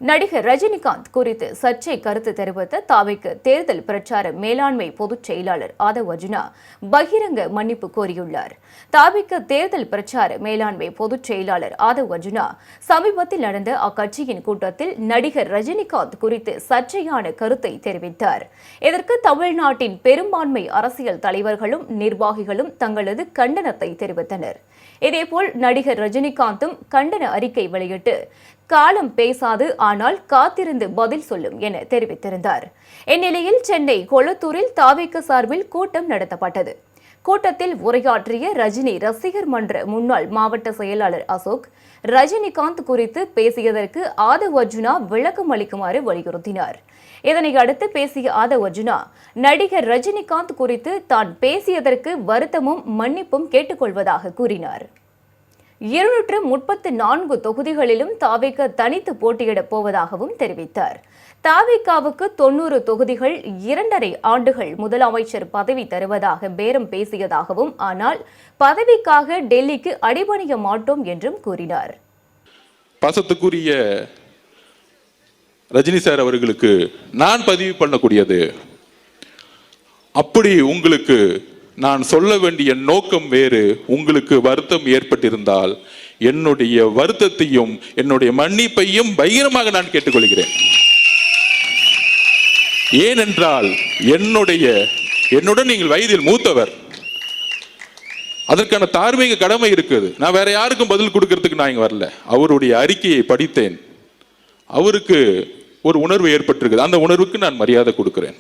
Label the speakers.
Speaker 1: நடிகர் ரஜினிகாந்த் குறித்து சர்ச்சை கருத்து தெரிவித்த தாவேக்கு தேர்தல் பிரச்சார மேலாண்மை பொதுச் செயலாளர் ஆதவ் அர்ஜுனா பகிரங்க மன்னிப்பு கோரியுள்ளார். தாவேக்கு தேர்தல் பிரச்சார மேலாண்மை பொதுச் செயலாளர் ஆதவ் அர்ஜுனா சமீபத்தில் நடந்த அக்கட்சியின் கூட்டத்தில் நடிகர் ரஜினிகாந்த் குறித்து சர்ச்சையான கருத்தை தெரிவித்தார். இதற்கு தமிழ்நாட்டின் பெரும்பான்மை அரசியல் தலைவர்களும் நிர்வாகிகளும் தங்களது கண்டனத்தை தெரிவித்தனர். இதேபோல் நடிகர் ரஜினிகாந்தும் கண்டன அறிக்கை வெளியிட்டு காலம் பேசாது ஆனால் காத்திருந்து பதில் சொல்லும் என தெரிவித்திருந்தார். இந்நிலையில் சென்னை கொளத்தூரில் தாவேக்கு சார்பில் கூட்டம் நடத்தப்பட்டது. கூட்டத்தில் உரையாற்றிய ரஜினி ரசிகர் மன்ற முன்னாள் மாவட்ட செயலாளர் அசோக் ரஜினிகாந்த் குறித்து பேசியதற்கு ஆதவ் அர்ஜுனா விளக்கம் அளிக்குமாறு வலியுறுத்தினார். இதனை அடுத்து பேசிய ஆதவ் அர்ஜுனா நடிகர் ரஜினிகாந்த் குறித்து தான் பேசியதற்கு வருத்தமும் மன்னிப்பும் கேட்டுக்கொள்வதாக கூறினார். 234 தொகுதிகளிலும் தாவேக தனித்து போட்டியிடப் போவதாகவும் தெரிவித்தார். தாவேகாவுக்கு 90 தொகுதிகள் 2.5 ஆண்டுகள் முதலமைச்சர் பதவி தருவதாக பேரம் பேசியதாகவும், ஆனால் பதவிக்காக டெல்லிக்கு அடிபணிய மாட்டோம் என்றும் கூறினார்.
Speaker 2: பாசத்துக்குரிய ரஜினி சார் அவர்களுக்கு நான் பதிவு பண்ணக்கூடியது, அப்படி உங்களுக்கு நான் சொல்ல வேண்டிய நோக்கம் வேறு, உங்களுக்கு வருத்தம் ஏற்பட்டிருந்தால் என்னுடைய வருத்தத்தையும் என்னுடைய மன்னிப்பையும் பகிரமாக நான் கேட்டுக்கொள்கிறேன். ஏனென்றால் என்னுடன் நீங்கள் வயதில் மூத்தவர், அதற்கான தார்மீக கடமை இருக்குது. நான் வேற யாருக்கும் பதில் கொடுக்கறதுக்கு நான் இங்க வரல. அவருடைய அறிக்கையை படித்தேன். அவருக்கு ஒரு உணர்வு ஏற்பட்டிருக்குது. அந்த உணர்வுக்கு நான் மரியாதை கொடுக்கிறேன்.